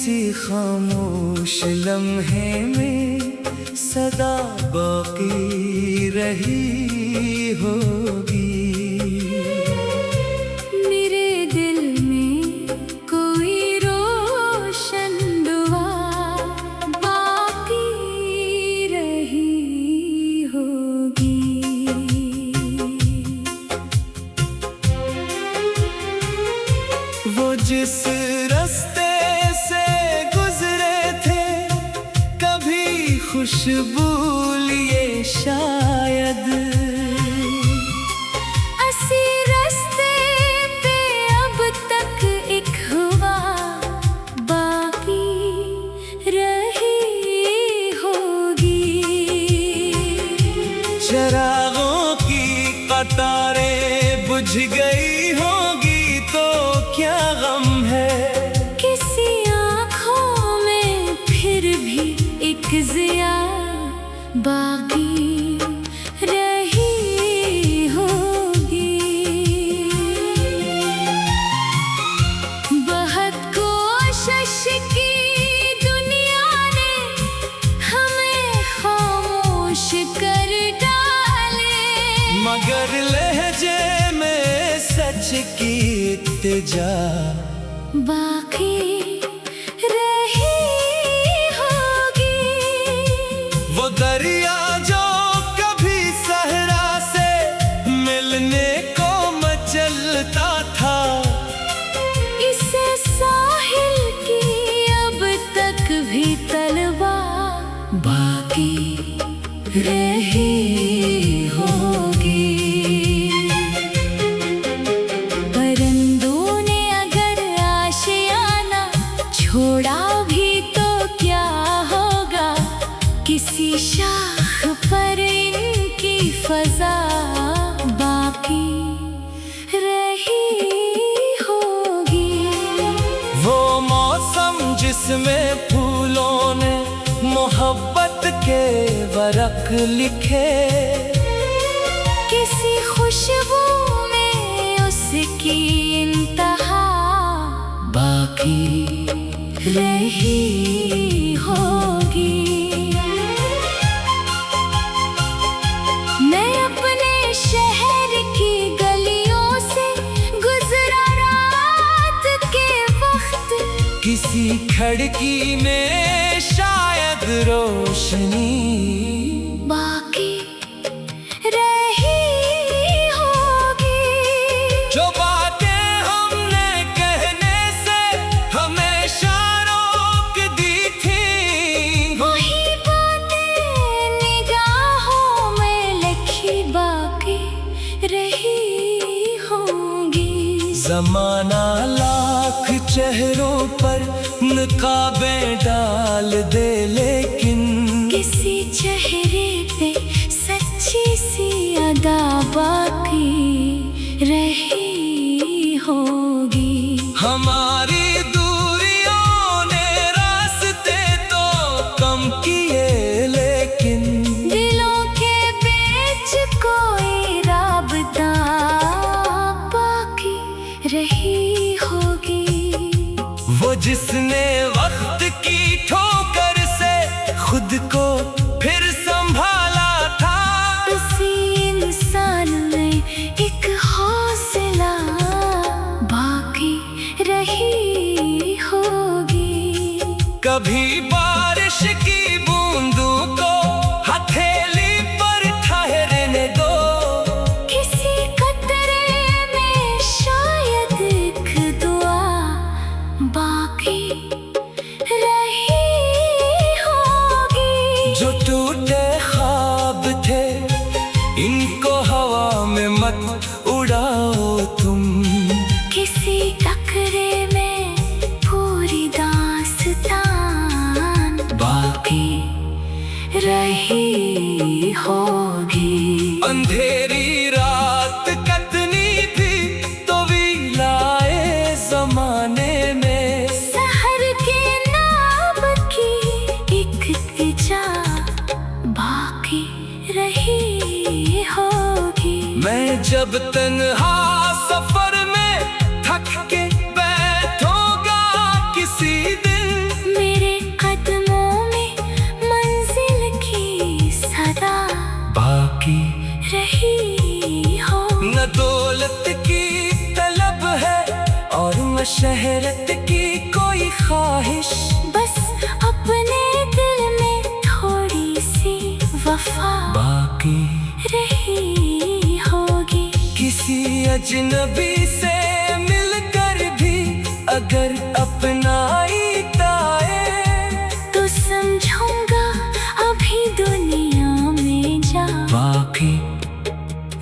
किसी खामोश लम्हे में सदा बाकी रही होगी। मेरे दिल में कोई रोशन दुआ बाकी रही होगी। वो जिस रास्ते से गुजरे थे कभी खुशबू लिए शायद, ऐसी रास्ते पे अब तक एक हुआ बाकी रही होगी। चरागों की कतारें बुझ गई होगी तो क्या गम है। किसी आँखों में फिर भी एक ज़िया बाकी रही होगी। बहुत कोशिश की दुनिया ने हमें खामोश कर डाले, मगर लहजे में सच की इत्तेजा बाकी रही होगी। वो दरिया जो कभी सहरा से मिलने को मचलता था, इसे साहिल की अब तक भी तलवा बाकी रही होगी। परिंदों ने अगर आशियाना छोड़ा भी तो क्या होगा, किसी शाख पर इनकी फजा बाकी रही होगी। वो मौसम जिसमें फूलों ने मोहब्बत के वरक लिखे, किसी खुशबू में उसकी इंतहा बाकी रही होगी। मैं अपने शहर की गलियों से गुजरा रात के वक्त, किसी खिड़की में शायद रोशनी बाकी रही होगी। जो बातें हमने कहने से हमेशा रोक दी थी, वही बातें निगाहों में लिखी बाकी रही होंगी। जमाना लाख चेहरों पर नकाबें डाल दे, लेकिन किसी चेहरे पे सच्ची सी अदा बाकी रही होगी। हमारी दूरियों ने रास्ते तो कम किए, लेकिन दिलों के बीच कोई राबता बाकी रही होगी। वो जिसने वक्त की ठोकर से खुद को फिर संभाला था, किसी इंसान में एक हौसला बाकी रही होगी। कभी बारिश की बूंदों को हथेली पर ठहरने दो, किसी कतरे में शायद एक दुआ बाकी रही होगी। जो टूटे ख्वाब थे इनको हवा में मत उड़ाओ तुम, किसी टकरे में पूरी दास्तान बाकी रही होगी। अंधेरी रात कतनी थी तो भी लाए जमाने में, सहर के नाम की एक तिजा बाकी रही होगी। मैं जब तन्हा सफर में थक के बैठूंगा किसी दिन, दौलत की तलब है और न शहरत की कोई ख्वाहिश। बस अपने दिल में थोड़ी सी वफा बाकी रही होगी। किसी अजनबी से मिलकर भी अगर अपनाई ताए तो समझूंगा अभी दुनिया में जा बाकी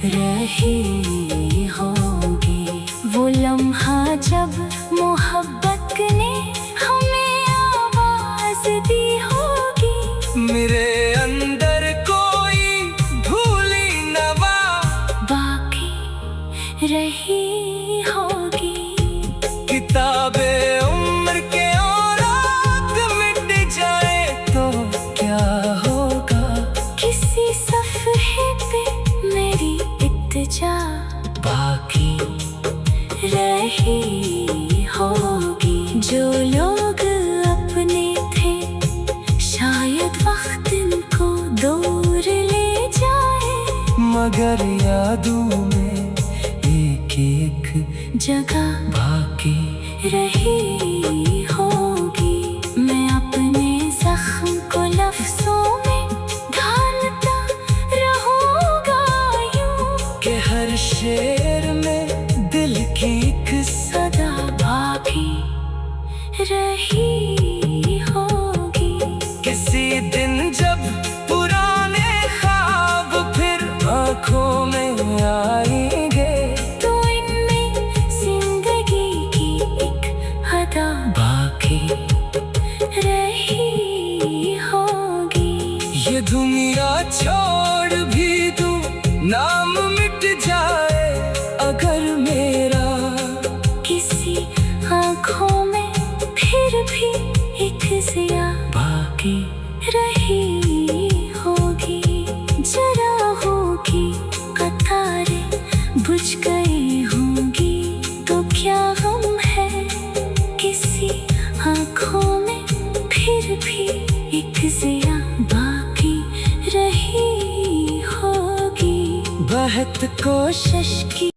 रही होगी। वो लम्हा जब मोहब्बत ने हमें आवाज दी होगी। मेरे अंदर कोई भूली नवा बाकी रही होगी। किताबे उम्र के औरात मिट जाए तो क्या होगा। किसी सफ़हे पे मेरी इत्तेजा बाकी रही होगी। जो लोग अपने थे शायद वक्त इनको दूर ले जाए, मगर यादों में एक एक जगह बाकी रही होगी। मैं अपने जख्म को लफ्जों में ढालता रहूंगा यूं के हर शेर में दिल की एक सदा बाकी रही होगी। किसी दिन जब पुराने ख्वाब फिर आंखों में आएंगे तो इनमें जिंदगी की एक अदा बाकी रही होगी। ये दुनिया छोड़ भी दूं नाम मिट जाए अगर मेरा किसी आँखों में फिर भी एक जिया बाकी रही होगी। जराहों की कतारें बुझ गई होंगी तो क्या गम है। किसी आँखों में फिर भी एक जिया बाकी रही होगी। बहुत कोशिश की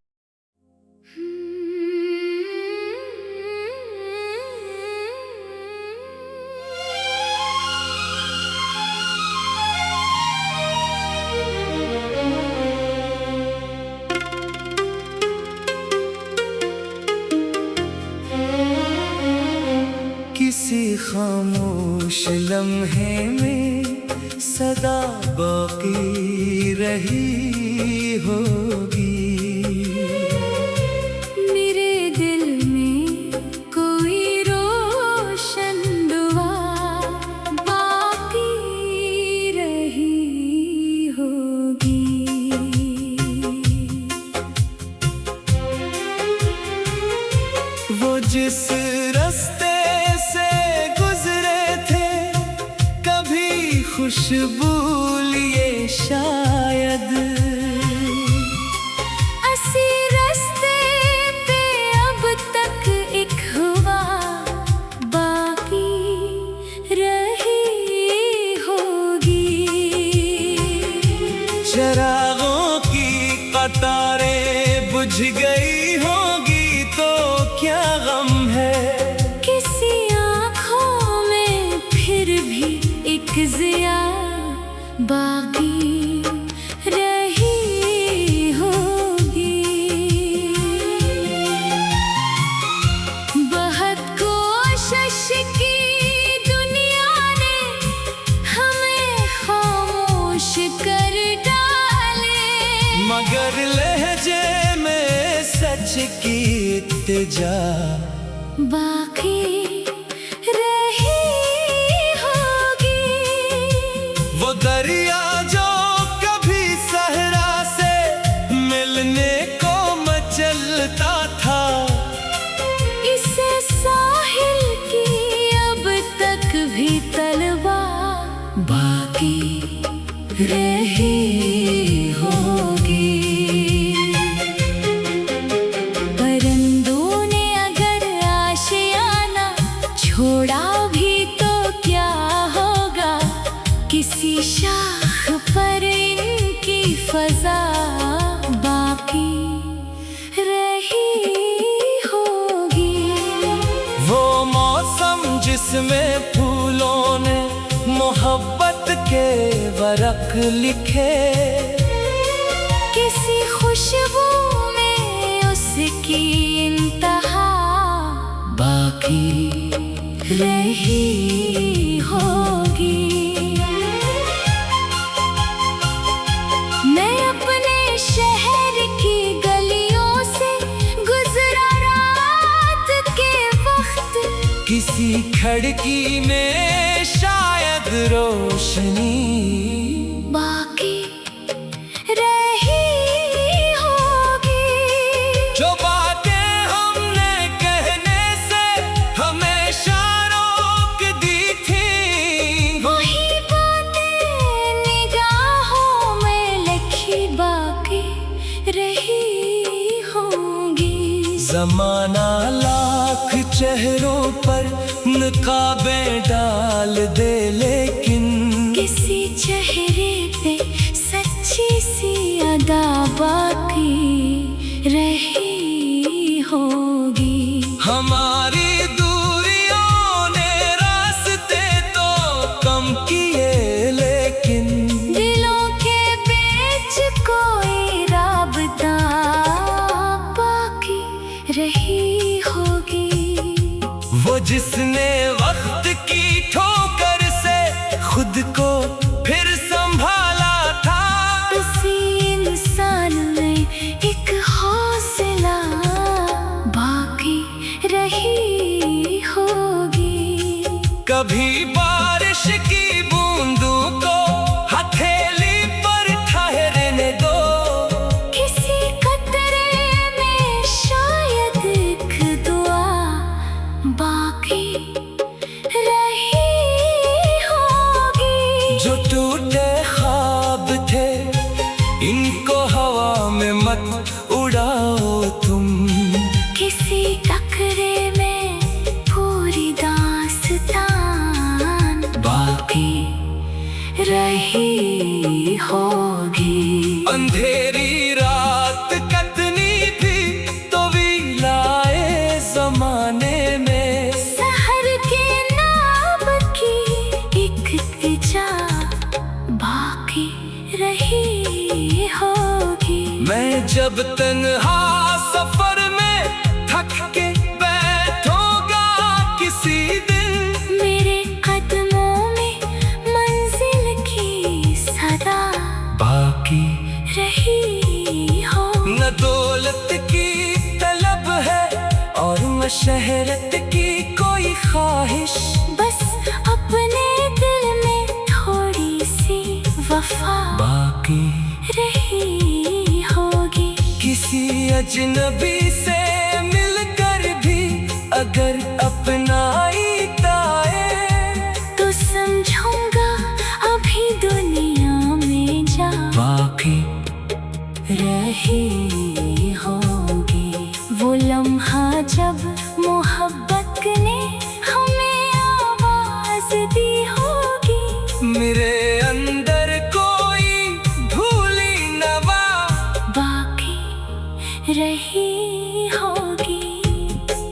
किसी खामोश लम्हे में सदा बाकी रही होगी। मेरे दिल में कोई रोशन दुआ बाकी रही होगी। वो जिस रास्ते से गुजरे थे कभी खुशबू लिए शायद असी रास्ते पे अब तक एक हुआ बाकी रही होगी। चरागों की कतारें बुझ गई होगी तो क्या गम है। किसी आँखों में फिर भी एक जिया बाकी रही होगी। बहुत कोशिश की दुनिया ने हमें खामोश कर डाले, मगर लहजे में सच की इत्तेजा बाकी रही होगी। वो दरिया जो कभी सहरा से मिलने को मचलता था इसे साहिल की अब तक भी तलवा बाकी रही होगी। परिंदों ने अगर आशियाना छोड़ा भी तो क्या होगा। किसी शाख पर इनकी फजा बाकी जिसमें फूलों ने मोहब्बत के वर्क लिखे। किसी खुशबू में उसकी इंतहा बाकी रही होगी। मैं अपने शहर की गलियों से गुजरा रात के वक्त, किसी खिड़की में शायद रोशनी बाकी रही होगी। जो बातें हमने कहने से हमेशा रोक दी थी, वही बातें निगाहों में लिखी बाकी रही होंगी। जमाना लाख चेहरों पर नकाबें डाल दे, लेकिन किसी चेहरे पे सच्ची सी अदा बाकी रही होगी। हमारी दूरियों ने रास्ते तो कम किए, लेकिन दिलों के बीच कोई राबता बाकी रही होगी। वो जिसने वक्त की ठोकर से खुद को फिर संभाला था, उसी इंसान में एक हौसला बाकी रही होगी। कभी बारिश की बूंदों को हथेली पर ठहरने दो, किसी कतरे में शायद एक दुआ बाकी रही होगी। जो टूटे ख्वाब थे इनको हवा में मत उड़ाओ तुम, किसी टकरे में पूरी दास्तान बाकी रही होगी। अंधेरी रात कतनी थी तो भी लाए जमाने में, शहर के नाम की एक तिजा बाकी रही होगी। मैं जब तन्हा सफर में थक के बैठूंगा किसी दिन, मेरे कदमों में मंजिल की सदा बाकी रही हो। न दौलत की तलब है और न शहरत की कोई ख्वाहिश, बस अपने दिल में थोड़ी सी वफा बाकी रही होगी। किसी अजनबी से मिलकर भी अगर अपनाई ताए, तो समझूंगा अभी दुनिया में जा बाकी रही होगी। वो लम्हा जब मोहब्बत ने हमें आवाज दी होगी, मेरे अंदर कोई भूली नवा बाकी रही होगी।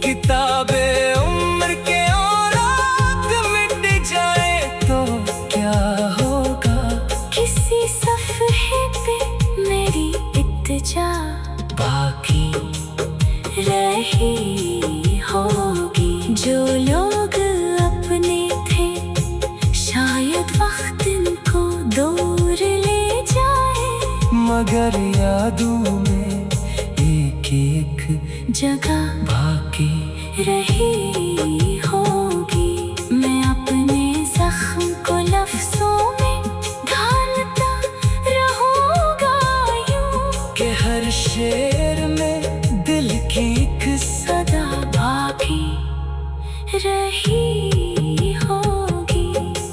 किताबे उम्र के औरात मिट जाए तो क्या होगा, किसी सफ़हे पे मेरी इत्तिजा बाकी रही होगी। जो लोग अपने थे शायद वक्त इनको दूर ले जाए, मगर यादों में एक एक जगह बाकी रही होगी। मैं अपने जख्म को लफ्जों में ढालता रहूंगा यूं, के हर शेर में दिल की एक सदा बाकी रही होगी।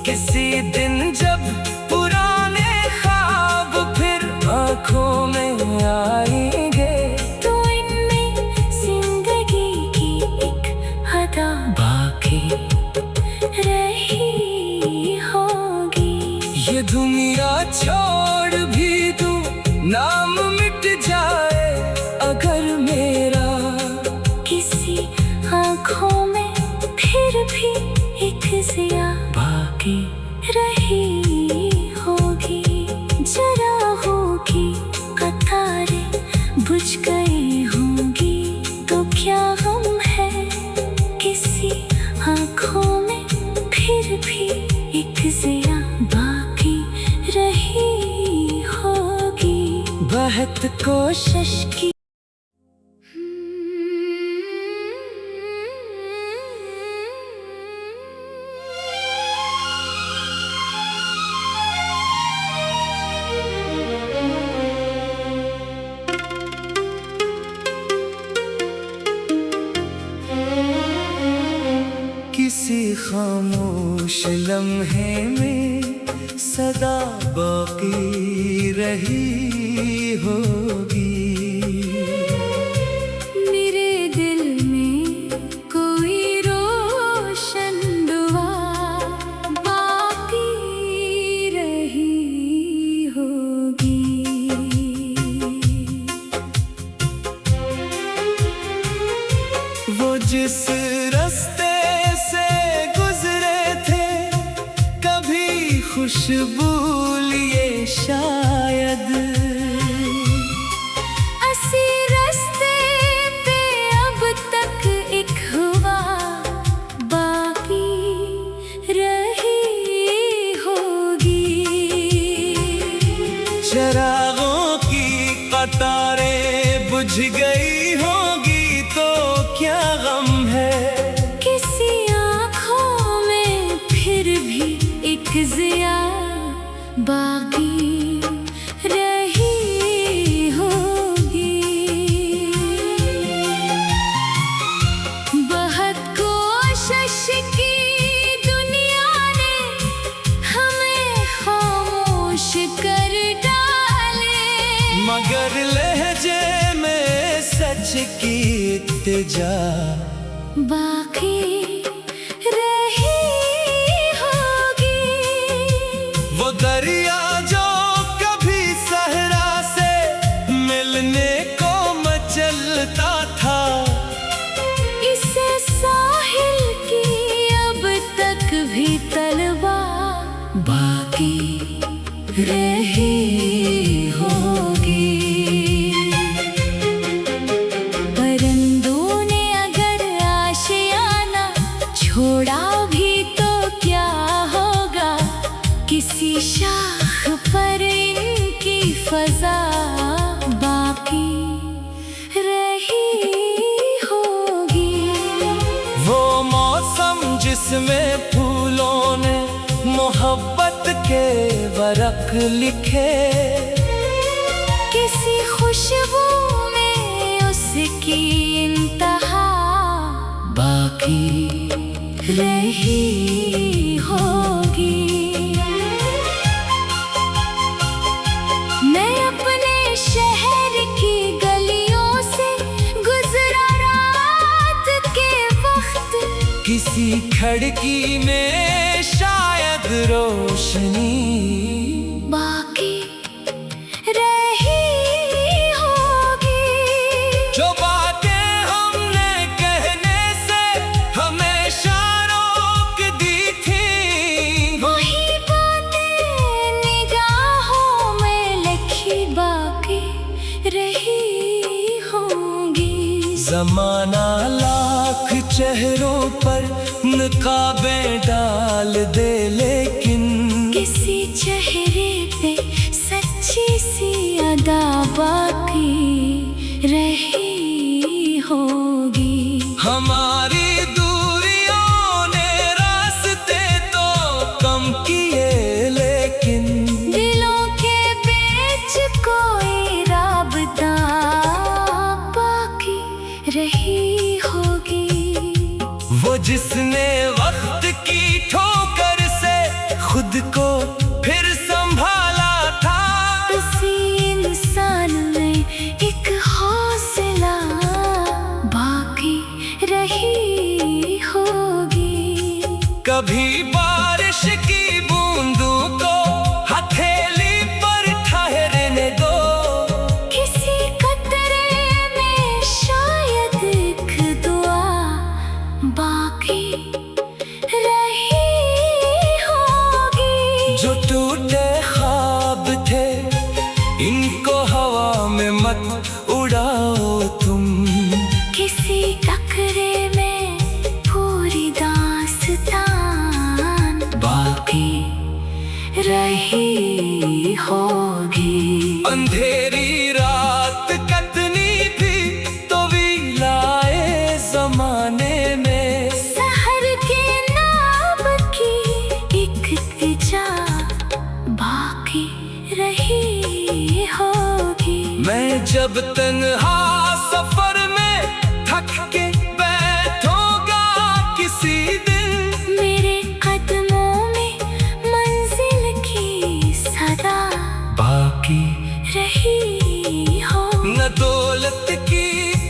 किसी दिन जब पुराने ख्वाब फिर आंखों में आएंगे, तो इनमें जिंदगी की एक अदा बाकी रही होगी। ये दुनिया छोड़ भी दूं, नाम मिट जाए अगर मेरा, किसी आँखों में फिर भी एक बाकी रही होगी। जरा होगी कतारें बुझ गई होंगी, तो क्या गम है किसी आँखों में, फिर भी एक ज़िया बाकी रही होगी। बहुत कोशिश की किसी खामोश लम्हे में सदा बाकी रही होगी। मेरे दिल में कोई रोशन दुआ बाकी रही होगी। वो जिस रास्ते खुशबू लिए शायद, असी रास्ते पे अब तक एक हुआ बाकी रही होगी। चरागों की कतारें बुझ गई होगी, तो क्या गम है किसी आँखों में, फिर भी एक ज़िया बाकी रही होगी। बहुत कोशिश की दुनिया ने हमें खामोश कर डाले, मगर लहजे में सच की इत्तेजा बाकी दरिया जो कभी सहरा से मिलने को मचलता था, इसे साहिल की अब तक भी तलवा बाकी रही होगी। परिंदों ने अगर आशियाना छोड़ा भी तो क्या होगा, किसी शाख पर इनकी फजा बाकी रही होगी। वो मौसम जिसमें फूलों ने मोहब्बत के बरक लिखे, किसी खुशबू में उसकी इंतहा बाकी रही होगी। मैं अपने शहर की गलियों से गुजरा रात के वक्त, किसी खिड़की में शायद रोशनी बाकी रही होगी। जो बातें हमने कहने से हमेशा रोक दी थी, वही बातें निगाहों में लिखी बाकी रही होंगी। जमाना लाख चेहरों पर नकाबें डाल दे, लेकिन किसी चेहरे पे सच्ची सी अदा बाकी रही होगी। हमारी दूरियों ने रास्ते तो कम किए, लेकिन दिलों के बीच कोई राबता बाकी रही होगी। वो जिसने वक्त की ठोकर से खुद को फिर संभाला था, उसी इंसान में एक हौसला बाकी रही होगी। कभी बारिश की बूंदों को हथेली पर ठहरने दो, किसी कतरे में शायद एक दुआ बाकी रही हो। अंधेरी रात कतनी भी तो भी लाए जमाने में। सहर के नाम की एक तिजा बाकी रही होगी। मैं जब तन्हा सफर में थक के बैठूंगा किसी दिन, मेरे कदमों में मंजिल की सदा बाकी रही हो। न दौलत की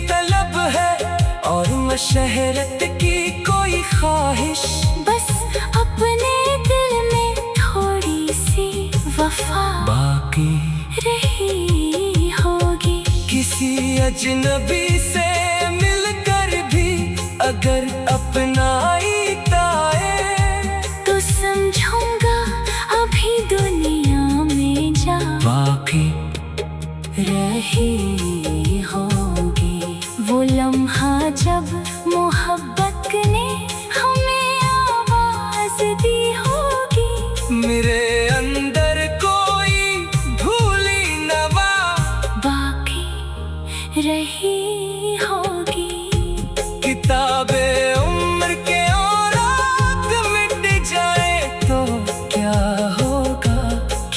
तलब है और न शहरत की कोई ख्वाहिश, बस अपने दिल में थोड़ी सी वफा बाकी रही होगी। किसी अजनबी से मिलकर भी अगर अपनाई ताए, तो समझूंगा अभी दुनिया में जा बाकी रही होगी। वो लम्हा जब मोहब्बत ने हमें आवाज दी होगी। मेरे अंदर कोई भूली नवा बाकी रही होगी। किताबें उम्र के औरात मिट जाए तो क्या होगा,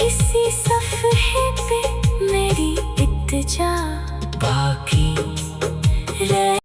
किसी सफ़हे पे मेरी इत्तेजा बाकी रह